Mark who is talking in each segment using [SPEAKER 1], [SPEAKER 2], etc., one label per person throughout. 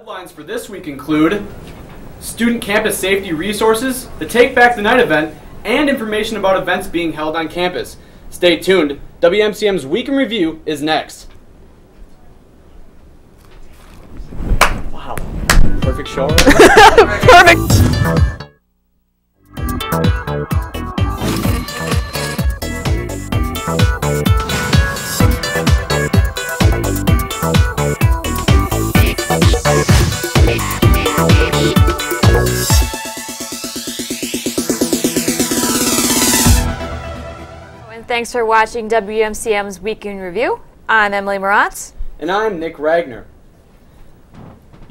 [SPEAKER 1] Headlines for this week include student campus safety resources, the Take Back the Night event, and information about events being held on campus. Stay tuned. WMCM's Week in Review is next. Wow. Perfect show. Perfect.
[SPEAKER 2] Thanks for watching WMCM's Week in Review. I'm Emily Marotz.
[SPEAKER 1] And I'm Nick Ragner.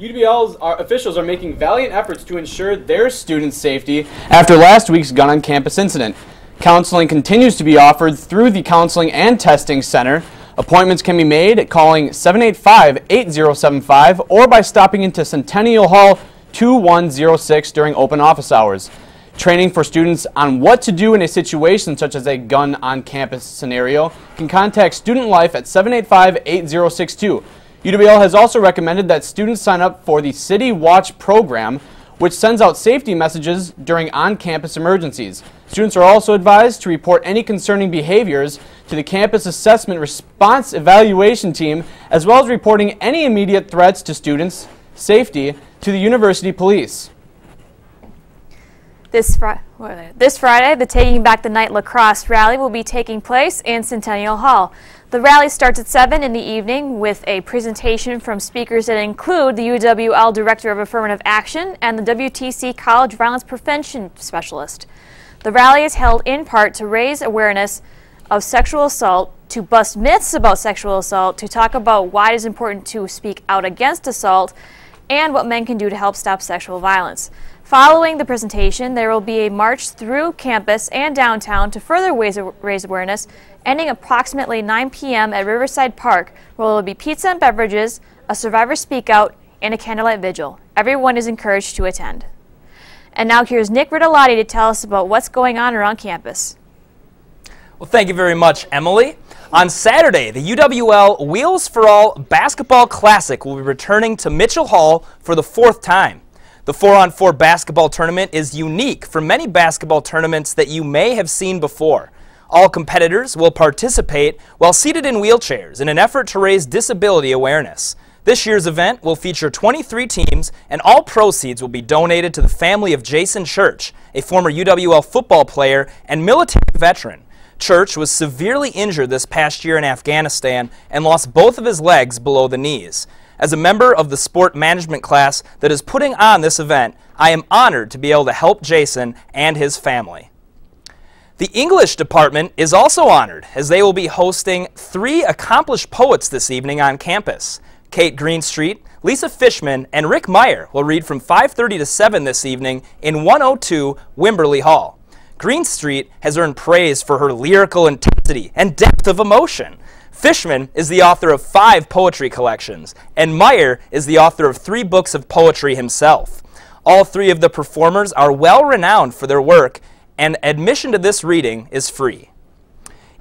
[SPEAKER 1] UWL's officials are making valiant efforts to ensure their students' safety after last week's gun on campus incident. Counseling continues to be offered through the Counseling and Testing Center. Appointments can be made at calling 785-8075 or by stopping into Centennial Hall 2106 during open office hours. Training for students on what to do in a situation such as a gun on campus scenario can contact Student Life at 785-8062. UWL has also recommended that students sign up for the City Watch program, which sends out safety messages during on-campus emergencies. Students are also advised to report any concerning behaviors to the Campus Assessment Response Evaluation Team, as well as reporting any immediate threats to students' safety to the University Police.
[SPEAKER 2] This Friday, the Taking Back the Night lacrosse rally will be taking place in Centennial Hall. The rally starts at 7 in the evening with a presentation from speakers that include the UWL Director of Affirmative Action and the WTC College Violence Prevention Specialist. The rally is held in part to raise awareness of sexual assault, to bust myths about sexual assault, to talk about why it is important to speak out against assault, and what men can do to help stop sexual violence. Following the presentation, there will be a march through campus and downtown to further raise awareness, ending approximately 9 p.m. at Riverside Park, where there will be pizza and beverages, a survivor speak out, and a candlelight vigil. Everyone is encouraged to attend. And now here's Nick Ragner to tell us about what's going on around campus.
[SPEAKER 3] Well, thank you very much, Emily. On Saturday, the UWL Wheels for All Basketball Classic will be returning to Mitchell Hall for the 4th time. The 4-on-4 basketball tournament is unique from many basketball tournaments that you may have seen before. All competitors will participate while seated in wheelchairs in an effort to raise disability awareness. This year's event will feature 23 teams, and all proceeds will be donated to the family of Jason Church, a former UWL football player and military veteran. Church was severely injured this past year in Afghanistan and lost both of his legs below the knees. As a member of the sport management class that is putting on this event, I am honored to be able to help Jason and his family. The English department is also honored as they will be hosting 3 accomplished poets this evening on campus. Kate Greenstreet, Lisa Fishman, and Rick Meyer will read from 5:30 to 7 this evening in 102 Wimberley Hall. Greenstreet has earned praise for her lyrical intensity and depth of emotion. Fishman is the author of 5 poetry collections, and Meyer is the author of 3 books of poetry himself. All 3 of the performers are well renowned for their work, and admission to this reading is free.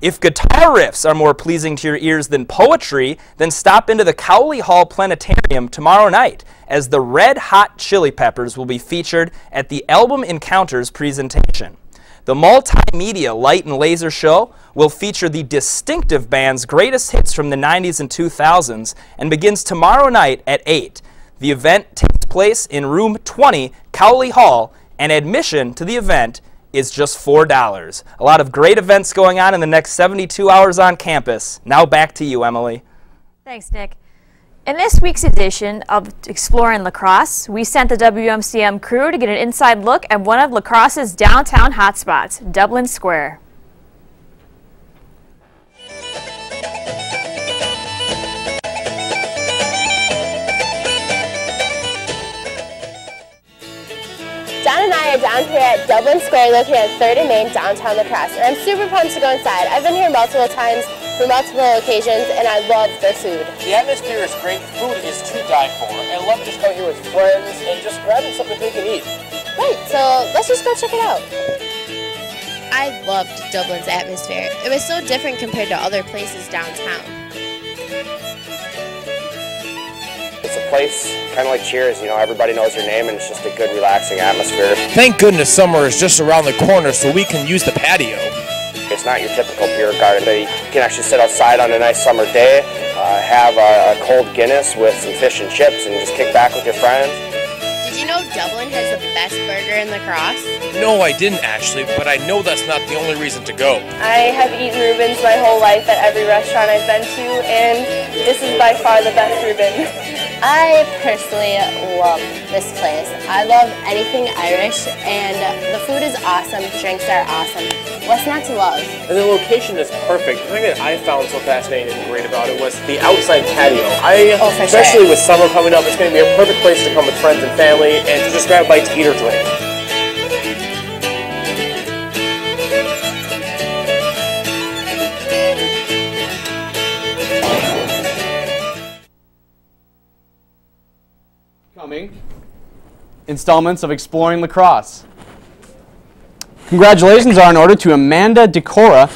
[SPEAKER 3] If guitar riffs are more pleasing to your ears than poetry, then stop into the Cowley Hall Planetarium tomorrow night, as the Red Hot Chili Peppers will be featured at the Album Encounters presentation. The multimedia light and laser show will feature the distinctive band's greatest hits from the 90s and 2000s and begins tomorrow night at 8. The event takes place in room 20, Cowley Hall, and admission to the event is just $4. A lot of great events going on in the next 72 hours on campus. Now back to you, Emily.
[SPEAKER 2] Thanks, Nick. In this week's edition of Exploring Lacrosse, we sent the WMCM crew to get an inside look at one of lacrosse's downtown hotspots, Dublin Square.
[SPEAKER 4] Don and I are down here at Dublin Square located at 3rd and Main, downtown Lacrosse, and I'm super pumped to go inside. I've been here multiple times for multiple occasions, and I love the food.
[SPEAKER 5] The atmosphere is great, food is to die for, and I love just coming here with friends and just grabbing something we can eat.
[SPEAKER 4] Right, so let's just go check it out.
[SPEAKER 6] I loved Dublin's atmosphere. It was so different compared to other places downtown.
[SPEAKER 5] It's a place, kind of like Cheers, you know, everybody knows your name and it's just a good, relaxing atmosphere.
[SPEAKER 7] Thank goodness summer is just around the corner so we can use the patio.
[SPEAKER 5] It's not your typical beer garden. You can actually sit outside on a nice summer day, have a cold Guinness with some fish and chips and just kick back with your friends.
[SPEAKER 6] Did you know Dublin has the best burger in the Crosse?
[SPEAKER 7] No, I didn't actually, but I know that's not the only reason to go.
[SPEAKER 4] I have eaten Reuben's my whole life at every restaurant I've been to, and this is by far the best Reuben.
[SPEAKER 6] I personally love this place. I love anything Irish, and the food is awesome, drinks are awesome. What's not to love?
[SPEAKER 8] And the location is perfect. The thing that I found so fascinating and great about it was the outside patio. Especially with summer coming up, it's going to be a perfect place to come with friends and family and to just grab a bite to eat or drink.
[SPEAKER 1] Coming installments of Exploring Lacrosse. Congratulations are in order to Amanda Decora,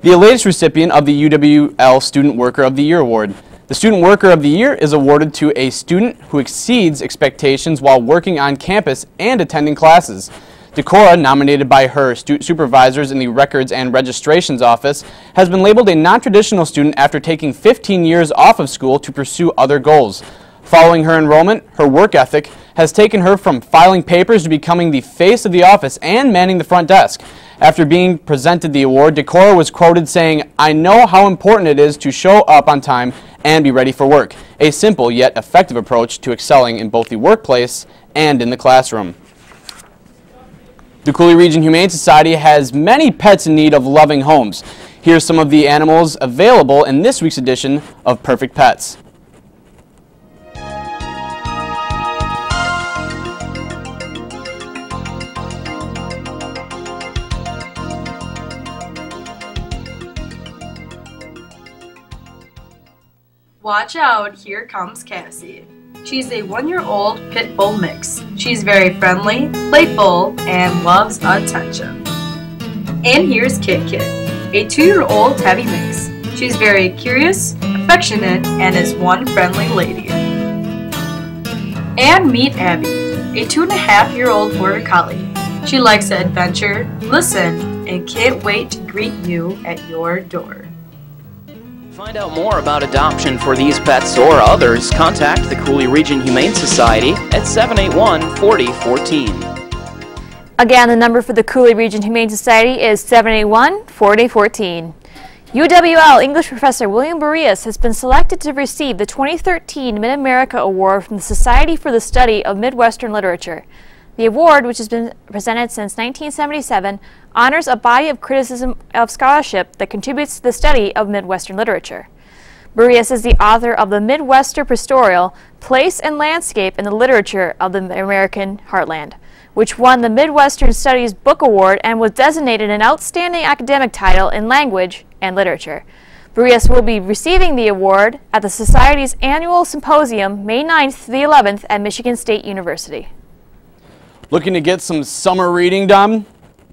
[SPEAKER 1] the latest recipient of the UWL Student Worker of the Year Award. The Student Worker of the Year is awarded to a student who exceeds expectations while working on campus and attending classes. Decora, nominated by her supervisors in the Records and Registrations Office, has been labeled a non-traditional student after taking 15 years off of school to pursue other goals. Following her enrollment, her work ethic has taken her from filing papers to becoming the face of the office and manning the front desk. After being presented the award, Decora was quoted saying, "I know how important it is to show up on time and be ready for work. A simple yet effective approach to excelling in both the workplace and in the classroom." The Cooley Region Humane Society has many pets in need of loving homes. Here's some of the animals available in this week's edition of Perfect Pets.
[SPEAKER 9] Watch out, here comes Cassie. She's a 1-year-old pit bull mix. She's very friendly, playful, and loves attention. And here's Kit Kit, a 2-year-old tabby mix. She's very curious, affectionate, and is one friendly lady. And meet Abby, a 2.5-year-old border collie. She likes to adventure, listen, and can't wait to greet you at your door.
[SPEAKER 10] Find out more about adoption for these pets or others, contact the Cooley Region Humane Society at 781-4014.
[SPEAKER 2] Again, the number for the Cooley Region Humane Society is 781-4014. UWL English professor William Boreas has been selected to receive the 2013 Mid-America Award from the Society for the Study of Midwestern Literature. The award, which has been presented since 1977, honors a body of criticism of scholarship that contributes to the study of Midwestern literature. Boreas is the author of the Midwestern Pastoral, Place and Landscape in the Literature of the American Heartland, which won the Midwestern Studies Book Award and was designated an outstanding academic title in language and literature. Boreas will be receiving the award at the Society's annual symposium May 9th to the 11th at Michigan State University.
[SPEAKER 1] Looking to get some summer reading done?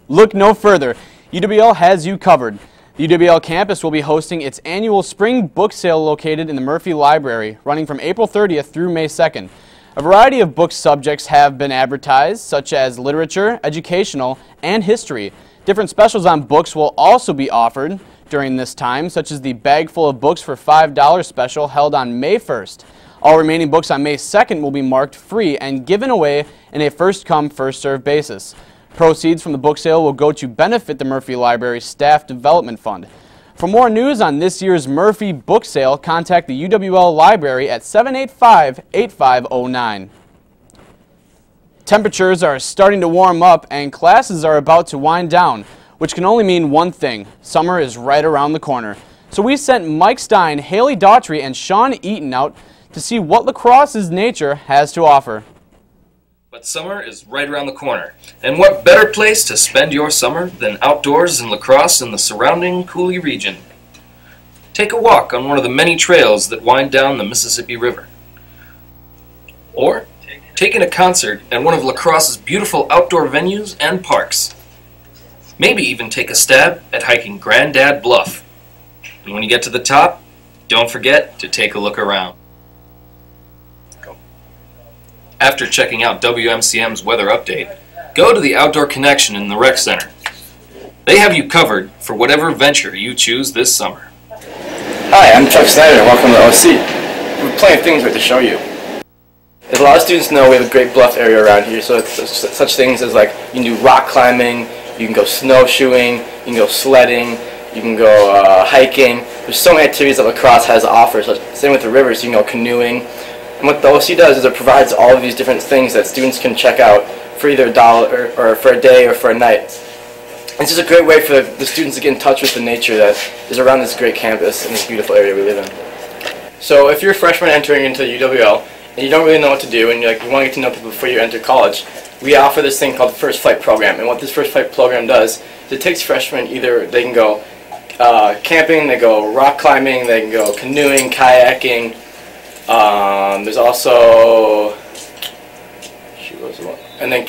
[SPEAKER 1] Look no further. UWL has you covered. The UWL campus will be hosting its annual spring book sale located in the Murphy Library, running from April 30th through May 2nd. A variety of book subjects have been advertised, such as literature, educational, and history. Different specials on books will also be offered during this time, such as the Bag Full of Books for $5 special held on May 1st. All remaining books on May 2nd will be marked free and given away in a first-come, first-served basis. Proceeds from the book sale will go to benefit the Murphy Library Staff Development Fund. For more news on this year's Murphy book sale, contact the UWL Library at 785-8509. Temperatures are starting to warm up and classes are about to wind down, which can only mean one thing: summer is right around the corner. So we sent Mike Stein, Haley Daughtry, and Sean Eaton out to see what lacrosse's nature has to offer.
[SPEAKER 11] But summer is right around the corner, and what better place to spend your summer than outdoors in La Crosse and the surrounding Cooley region. Take a walk on one of the many trails that wind down the Mississippi River. Or take in a concert at one of La Crosse's beautiful outdoor venues and parks. Maybe even take a stab at hiking Grandad Bluff. And when you get to the top, don't forget to take a look around. Go. After checking out WMCM's weather update, go to the Outdoor Connection in the Rec Center. They have you covered for whatever venture you choose this summer.
[SPEAKER 12] Hi, I'm Chuck Snyder and welcome to OC. We have plenty of things we'd like to show you. As a lot of students know, we have a great bluff area around here, so it's such things as like you can do rock climbing, you can go snowshoeing, you can go sledding, you can go hiking. There's so many activities that La Crosse has to offer. So same with the rivers, you can go canoeing. And what the OC does is it provides all of these different things that students can check out for either $1 or for a day or for a night. It's just a great way for the students to get in touch with the nature that is around this great campus and this beautiful area we live in. So if you're a freshman entering into UWL and you don't really know what to do and you want to get to know people before you enter college, we offer this thing called the First Flight program. And what this First Flight program does is it takes freshmen, either they can go camping, they go rock climbing, they can go canoeing, kayaking. There's also, and then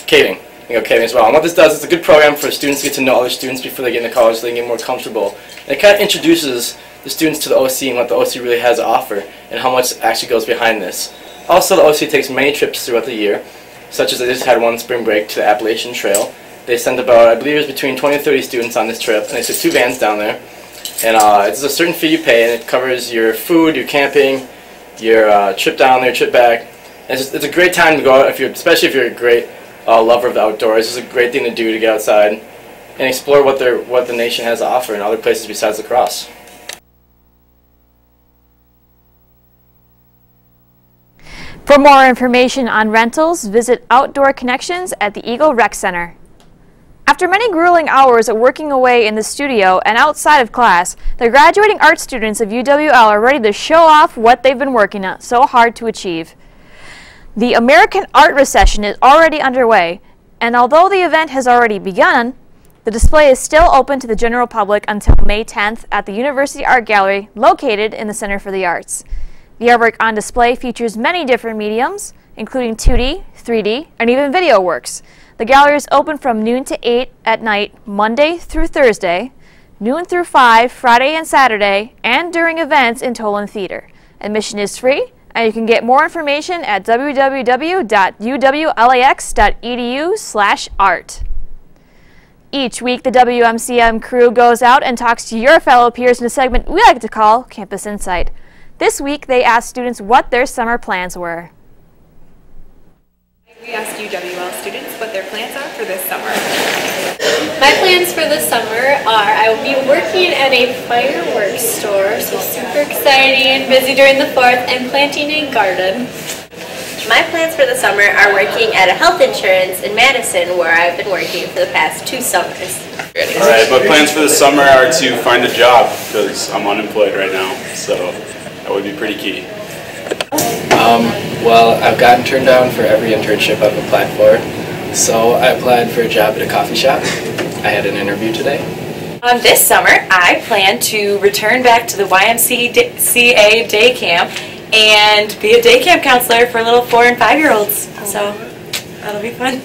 [SPEAKER 12] caving. You can go caving as well. And what this does is it's a good program for students to get to know other students before they get into college so they can get more comfortable. And it kind of introduces the students to the OC and what the OC really has to offer and how much actually goes behind this. Also, the OC takes many trips throughout the year, such as they just had one spring break to the Appalachian Trail. They sent about, I believe it was between 20 and 30 students on this trip, and they took 2 vans down there. And it's a certain fee you pay, and it covers your food, your camping, your trip down there, trip back. And it's a great time to go out, especially if you're a great lover of the outdoors. It's a great thing to do to get outside and explore what the nation has to offer in other places besides La Crosse.
[SPEAKER 2] For more information on rentals, visit Outdoor Connections at the Eagle Rec Center. After many grueling hours of working away in the studio and outside of class, the graduating art students of UWL are ready to show off what they've been working so hard to achieve. The American Art Recession is already underway, and although the event has already begun, the display is still open to the general public until May 10th at the University Art Gallery located in the Center for the Arts. The artwork on display features many different mediums, including 2D, 3D, and even video works. The gallery is open from noon to 8 at night, Monday through Thursday, noon through 5, Friday and Saturday, and during events in Tolan Theater. Admission is free, and you can get more information at www.uwlax.edu/art. Each week, the WMCM crew goes out and talks to your fellow peers in a segment we like to call Campus Insight. This week, they asked students what their summer plans were.
[SPEAKER 13] We asked UWL students what their plans are for this summer.
[SPEAKER 14] My plans for this summer are I will be working at a fireworks store, so super exciting, busy during the 4th, and planting a garden.
[SPEAKER 6] My plans for the summer are working at a health insurance in Madison where I've been working for the past 2 summers.
[SPEAKER 15] Alright, my plans for the summer are to find a job because I'm unemployed right now, so that would be pretty key.
[SPEAKER 16] Well, I've gotten turned down for every internship I've applied for, so I applied for a job at a coffee shop. I had an interview today.
[SPEAKER 13] This summer, I plan to return back to the YMCA day camp and be a day camp counselor for little 4- and 5-year-olds. So that'll be fun.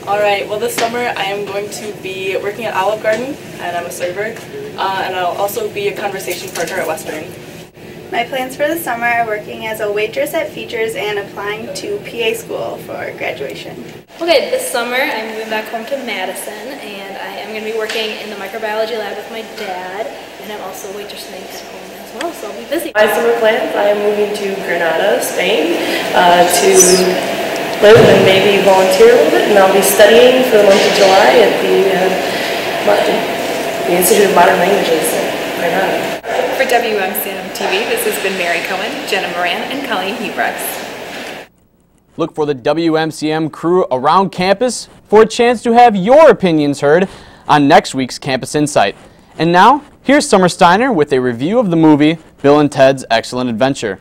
[SPEAKER 17] Alright, well this summer I am going to be working at Olive Garden, and I'm a server, and I'll also be a conversation partner at Western.
[SPEAKER 18] My plans for the summer are working as a waitress at Features and applying to PA school for graduation.
[SPEAKER 19] Okay, this summer I'm moving back home to Madison, and I am going to be working in the microbiology lab with my dad, and I'm also waitressing at home as well, so I'll be busy.
[SPEAKER 20] My summer plans, I am moving to Granada, Spain, to live and maybe volunteer a little bit, and I'll be studying for the month of July at the Institute of Modern Languages in Granada.
[SPEAKER 13] For WMCM TV, this has been Mary Cohen, Jenna Moran, and Colleen Hebrooks.
[SPEAKER 1] Look for the WMCM crew around campus for a chance to have your opinions heard on next week's Campus Insight. And now, here's Summer Steiner with a review of the movie Bill and Ted's Excellent Adventure.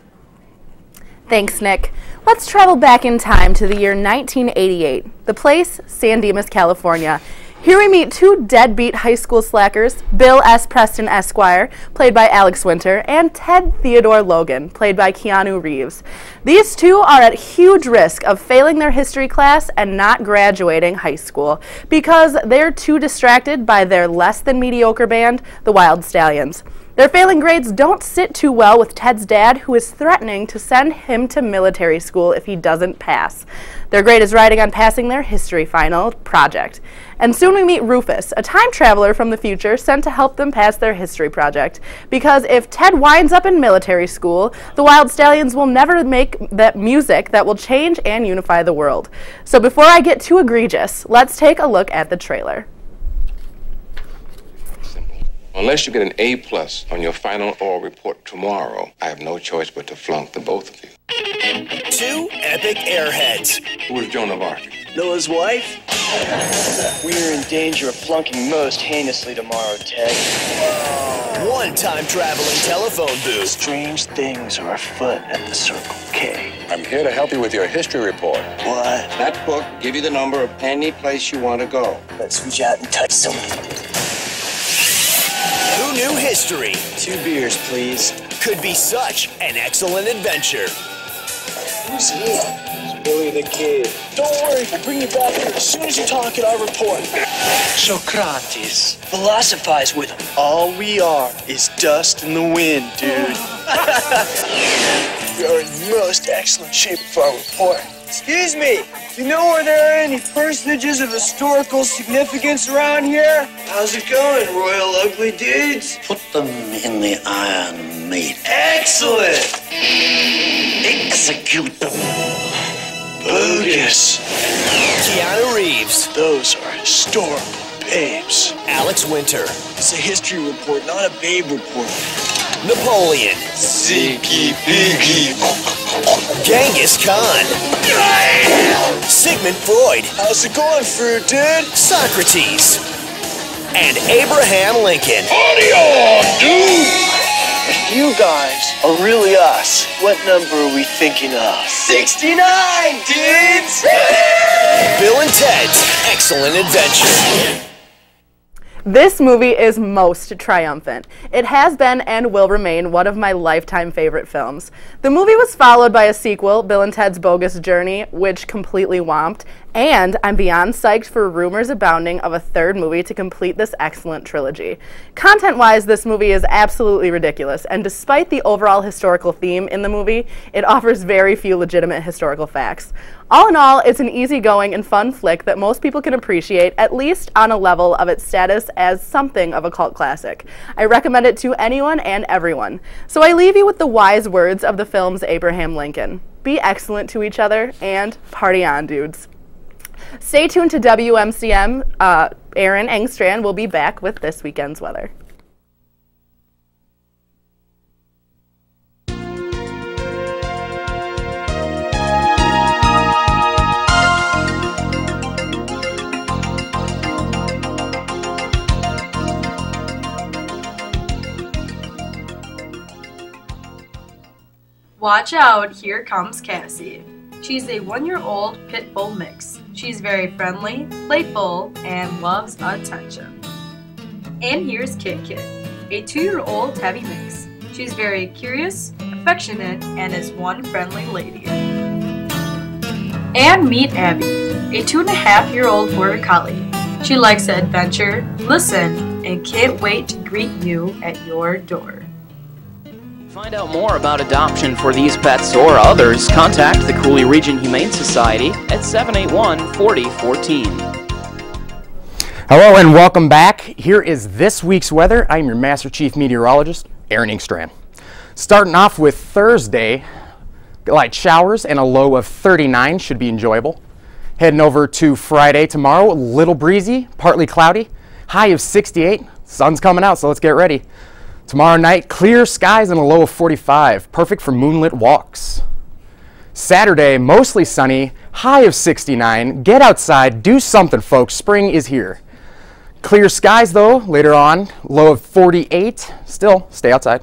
[SPEAKER 21] Thanks, Nick. Let's travel back in time to the year 1988. The place, San Dimas, California. Here we meet 2 deadbeat high school slackers, Bill S. Preston Esquire, played by Alex Winter, and Ted Theodore Logan, played by Keanu Reeves. These 2 are at huge risk of failing their history class and not graduating high school because they're too distracted by their less than mediocre band, the Wild Stallions. Their failing grades don't sit too well with Ted's dad, who is threatening to send him to military school if he doesn't pass. Their grade is riding on passing their history final project. And soon we meet Rufus, a time traveler from the future sent to help them pass their history project. Because if Ted winds up in military school, the Wild Stallions will never make that music that will change and unify the world. So before I get too egregious, let's take a look at the trailer.
[SPEAKER 3] Unless you get an A+ on your final oral report tomorrow, I have no choice but to flunk the both of you.
[SPEAKER 22] Two epic airheads.
[SPEAKER 3] Who is Joan of Arc?
[SPEAKER 22] Noah's wife? We're in danger of flunking most heinously tomorrow, Ted. One time-traveling telephone booth. Strange things are afoot at the Circle K.
[SPEAKER 3] I'm here to help you with your history report.
[SPEAKER 22] What?
[SPEAKER 3] That book give you the number of any place you want to go.
[SPEAKER 22] Let's reach out and touch someone. Who knew history? 2 beers, please. Could be such an excellent adventure. Who's he? It's Billy the Kid. Don't worry, we'll bring you back here as soon as you talk at our report. Socrates. Philosophize with him. All we are is dust in the wind, dude. We are in most excellent shape for our report. Excuse me, do you know where there are any personages of historical significance around here? How's it going, royal ugly dudes?
[SPEAKER 23] Put them in the Iron Maiden.
[SPEAKER 22] Excellent!
[SPEAKER 23] Execute them.
[SPEAKER 22] Bogus. Keanu Reeves. Those are historical babes. Alex Winter. It's a history report, not a babe report. Napoleon. Ziggy Biggy. Genghis Khan. Sigmund Freud. How's it going, fruit dude? Socrates. And Abraham Lincoln.
[SPEAKER 23] Party on, dude!
[SPEAKER 22] If you guys are really us, what number are we thinking of? 69, dudes! Bill and Ted's Excellent Adventure.
[SPEAKER 21] This movie is most triumphant. It has been and will remain one of my lifetime favorite films. The movie was followed by a sequel, Bill and Ted's Bogus Journey, which completely whomped, and I'm beyond psyched for rumors abounding of a third movie to complete this excellent trilogy. Content-wise, this movie is absolutely ridiculous, and despite the overall historical theme in the movie, it offers very few legitimate historical facts. All in all, it's an easygoing and fun flick that most people can appreciate, at least on a level of its status as something of a cult classic. I recommend it to anyone and everyone. So I leave you with the wise words of the film's Abraham Lincoln. Be excellent to each other, and party on, dudes. Stay tuned to WMCM. Aaron Engstrand will be back with this weekend's weather.
[SPEAKER 9] Watch out, here comes Cassie. She's a 1-year-old pit bull mix. She's very friendly, playful, and loves attention. And here's Kit Kit, a 2-year-old tabby mix. She's very curious, affectionate, and is one friendly lady. And meet Abby, a 2.5-year-old border collie. She likes to adventure, listen, and can't wait to greet you at your door.
[SPEAKER 10] Find out more about adoption for these pets or others, contact the Cooley Region Humane Society at 781-4014.
[SPEAKER 1] Hello and welcome back. Here is this week's weather. I'm your Master Chief Meteorologist, Aaron Engstrand. Starting off with Thursday, light showers and a low of 39 should be enjoyable. Heading over to Friday tomorrow, a little breezy, partly cloudy, high of 68. Sun's coming out, so let's get ready. Tomorrow night, clear skies and a low of 45, perfect for moonlit walks. Saturday, mostly sunny, high of 69. Get outside, do something, folks. Spring is here. Clear skies, though, later on, low of 48. Still, stay outside.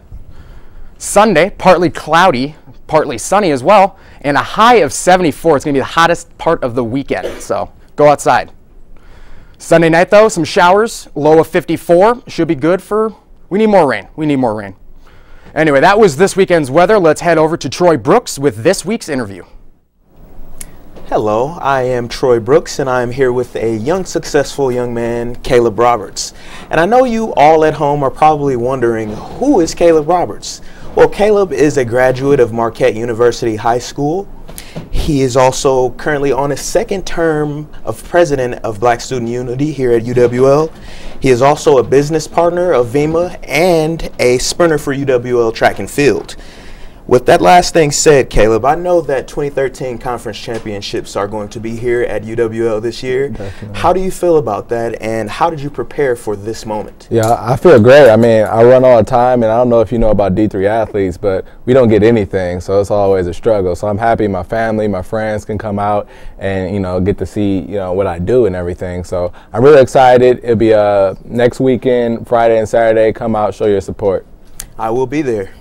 [SPEAKER 1] Sunday, partly cloudy, partly sunny as well, and a high of 74. It's going to be the hottest part of the weekend, so go outside. Sunday night, though, some showers, low of 54. Should be good for... We need more rain. We need more rain. Anyway, that was this weekend's weather. Let's head over to Troy Brooks with this week's interview.
[SPEAKER 4] Hello, I am Troy Brooks, and I am here with a young, successful young man, Caleb Roberts. And I know you all at home are probably wondering, who is Caleb Roberts? Well, Caleb is a graduate of Marquette University High School. He is also currently on his second term of president of Black Student Unity here at UWL. He is also a business partner of VEMA and a sprinter for UWL track and field. With that last thing said, Caleb, I know that 2013 conference championships are going to be here at UWL this year.
[SPEAKER 5] Definitely.
[SPEAKER 4] How do you feel about that, and how did you prepare for this moment?
[SPEAKER 5] Yeah, I feel great. I mean, I run all the time, and I don't know if you know about D3 athletes, but we don't get anything, so it's always a struggle. So I'm happy my family, my friends can come out and, you know, get to see, you know, what I do and everything. So I'm really excited. It'll be next weekend, Friday and Saturday. Come out, show your support.
[SPEAKER 4] I will be there.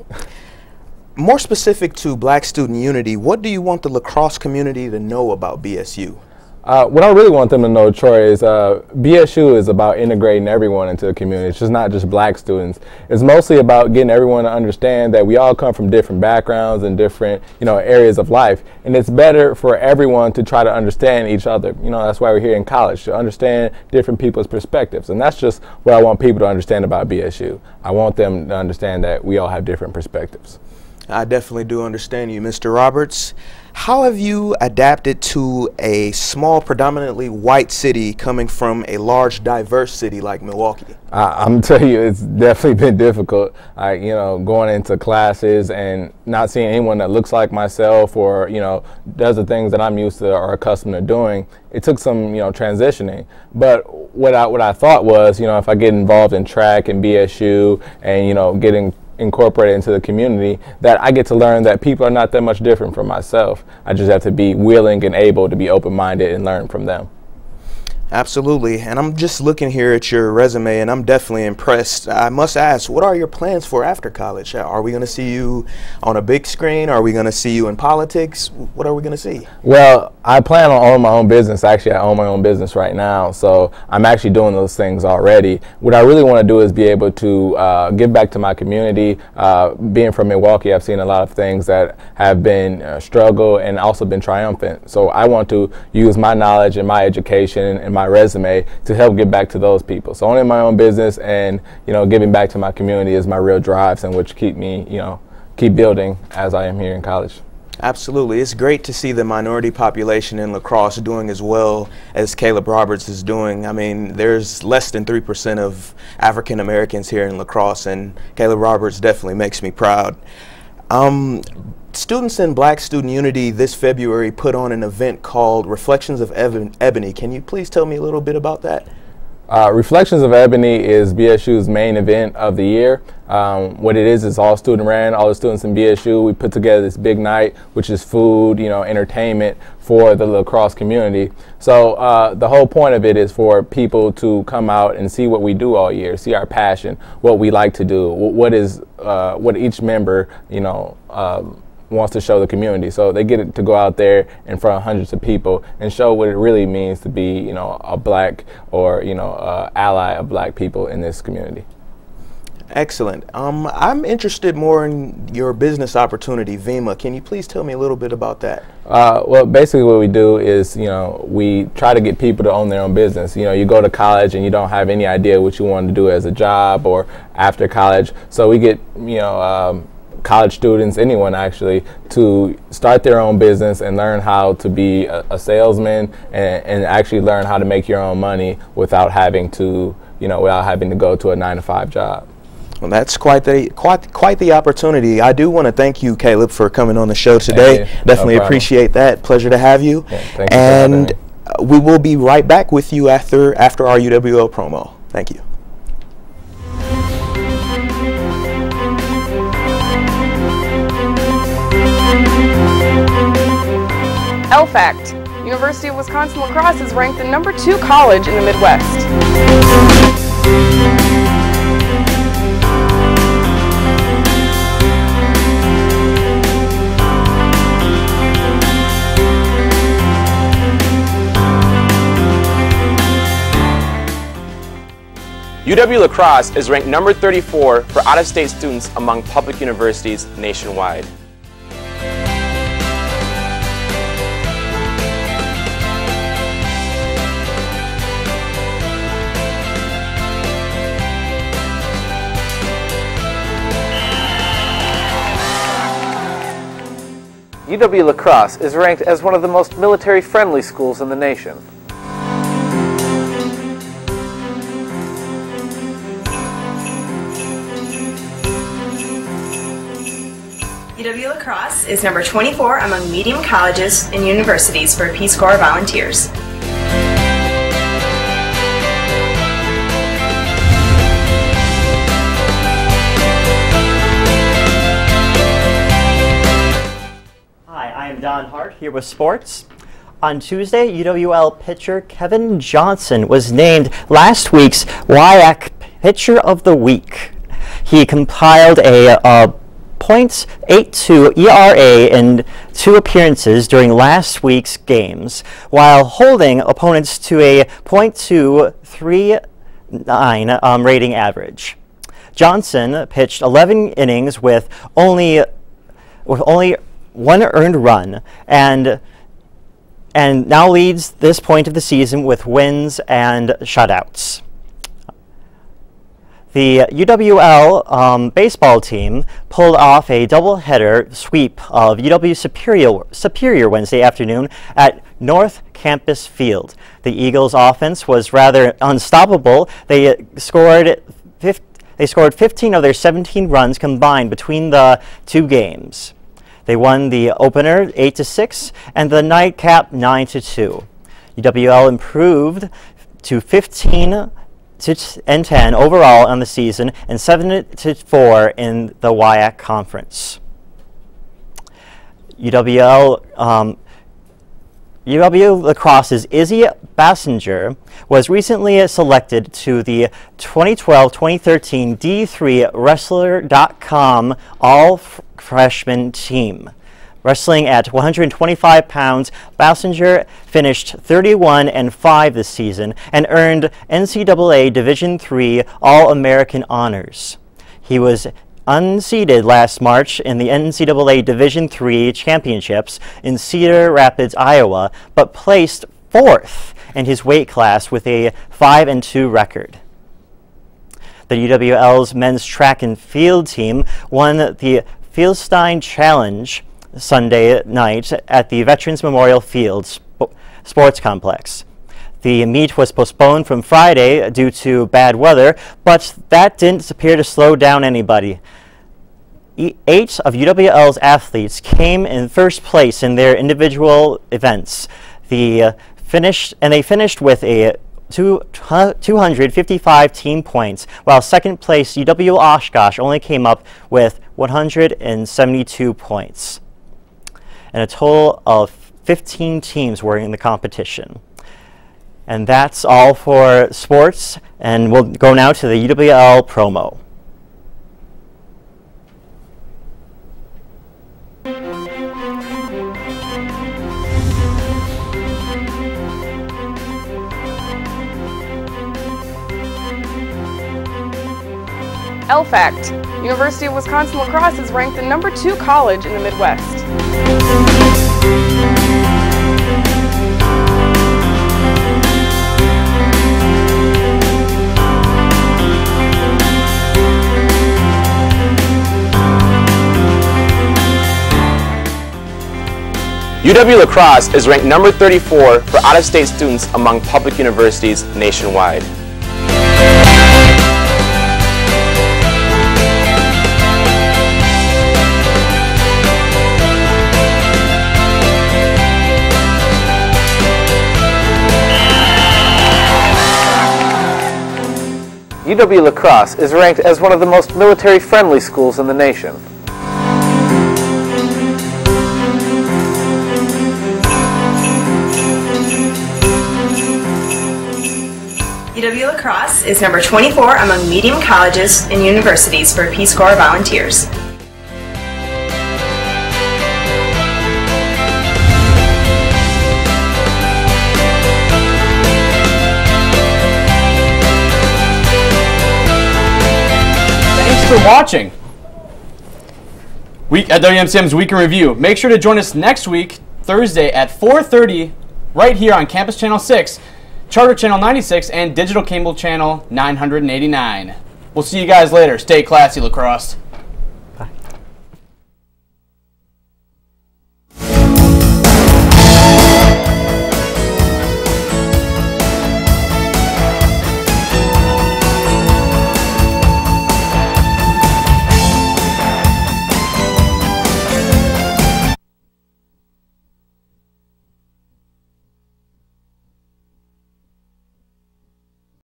[SPEAKER 4] More specific to Black Student Unity, what do you want the lacrosse community to know about BSU?
[SPEAKER 5] What I really want them to know, Troy, is BSU is about integrating everyone into the community. It's just not just black students. It's mostly about getting everyone to understand that we all come from different backgrounds and different, you know, areas of life. And it's better for everyone to try to understand each other. You know, that's why we're here in college, to understand different people's perspectives. And that's just what I want people to understand about BSU. I want them to understand that we all have different perspectives.
[SPEAKER 4] I definitely do understand you, Mr. Roberts. How have you adapted to a small, predominantly white city coming from a large, diverse city like Milwaukee?
[SPEAKER 5] I'm telling you, it's definitely been difficult. You know, going into classes and not seeing anyone that looks like myself or, you know, does the things that I'm used to or accustomed to doing. It took some, you know, transitioning. But what I thought was, you know, if I get involved in track and BSU and, you know, getting incorporated into the community, that I get to learn that people are not that much different from myself. I just have to be willing and able to be open-minded and learn from them.
[SPEAKER 4] Absolutely, and I'm just looking here at your resume and I'm definitely impressed. I must ask, what are your plans for after college? Are we going to see you on a big screen? Are we going to see you in politics? What are we going to see?
[SPEAKER 5] Well, I plan on owning my own business. Actually, I own my own business right now, so I'm actually doing those things already. What I really want to do is be able to give back to my community. Being from Milwaukee, I've seen a lot of things that have been struggle and also been triumphant. So I want to use my knowledge and my education and my resume to help get back to those people. So owning my own business and, you know, giving back to my community is my real drives and which keep me, you know, keep building as I am here in college.
[SPEAKER 4] Absolutely. It's great to see the minority population in lacrosse doing as well as Caleb Roberts is doing. I mean, there's less than 3% of African Americans here in lacrosse, and Caleb Roberts definitely makes me proud. Students in Black Student Unity this February put on an event called Reflections of Ebony. Can you please tell me a little bit about that?
[SPEAKER 5] Reflections of Ebony is BSU's main event of the year. What it is all student ran. All the students in BSU, we put together this big night, which is food, you know, entertainment for the lacrosse community. So the whole point of it is for people to come out and see what we do all year, see our passion, what we like to do, what each member, you know, wants to show the community. So they get to go out there in front of hundreds of people and show what it really means to be, you know, a black or, you know, ally of black people in this community.
[SPEAKER 4] Excellent. I'm interested more in your business opportunity, VEMA. Can you please tell me a little bit about that?
[SPEAKER 5] Well, basically what we do is, you know, we try to get people to own their own business. You know, you go to college and you don't have any idea what you want to do as a job or after college. So we get, you know, college students, anyone actually, to start their own business and learn how to be a salesman and actually learn how to make your own money without having to, you know, without having to go to a 9-to-5 job.
[SPEAKER 4] Well, that's quite the opportunity. I do want to thank you, Caleb, for coming on the show today. Definitely appreciate that. Pleasure to have you.
[SPEAKER 5] Yeah, thank you.
[SPEAKER 4] And we will be right back with you after our UWL promo. Thank you.
[SPEAKER 7] Fact: University of Wisconsin Lacrosse is ranked the #2 college in the Midwest.
[SPEAKER 24] UW Lacrosse is ranked number 34 for out-of-state students among public universities nationwide.
[SPEAKER 2] UW La Crosse is ranked as one of the most military-friendly schools in the nation.
[SPEAKER 8] UW La Crosse is number 24 among medium colleges and universities for Peace Corps volunteers.
[SPEAKER 11] Hi, I am Don Hart here with sports. On Tuesday, UWL pitcher Kevin Johnson was named last week's WIAC Pitcher of the Week. He compiled a .82 ERA in 2 appearances during last week's games, while holding opponents to a .239 rating average. Johnson pitched 11 innings with only 1 earned run, and now leads this point of the season with wins and shutouts. The UWL baseball team pulled off a doubleheader sweep of UW Superior Wednesday afternoon at North Campus Field. The Eagles' offense was rather unstoppable. They scored 15 of their 17 runs combined between the 2 games. They won the opener 8-6 and the nightcap 9-2. UWL improved to 15-10 overall on the season and 7-4 in the WIAC conference. UW La Crosse's Izzy Bassinger was recently selected to the 2012-2013 D3 Wrestler.com All-Freshman team. Wrestling at 125 pounds, Bassinger finished 31-5 this season and earned NCAA Division III All-American honors. He was unseeded last March in the NCAA Division III Championships in Cedar Rapids, Iowa, but placed 4th in his weight class with a 5-2 record. The UWL's men's track and field team won the Fieldstein Challenge Sunday night at the Veterans Memorial Field Sports Complex. The meet was postponed from Friday due to bad weather, but that didn't appear to slow down anybody. 8 of UWL's athletes came in first place in their individual events. They finished with a 255 team points, while second place UW Oshkosh only came up with 172 points. And a total of 15 teams were in the competition. And that's all for sports, and we'll go now to the UWL promo.
[SPEAKER 7] Fact: University of Wisconsin-La Crosse is ranked the number 2 college in the Midwest.
[SPEAKER 24] UW La Crosse is ranked number 34 for out-of-state students among public universities nationwide.
[SPEAKER 2] UW La Crosse is ranked as one of the most military-friendly schools in the nation.
[SPEAKER 8] UW La Crosse is number 24 among medium colleges and universities for Peace Corps volunteers.
[SPEAKER 1] For watching at WMCM's Week in Review. Make sure to join us next week, Thursday at 4:30, right here on Campus Channel 6, Charter Channel 96, and Digital Cable Channel 989. We'll see you guys later. Stay classy, La Crosse.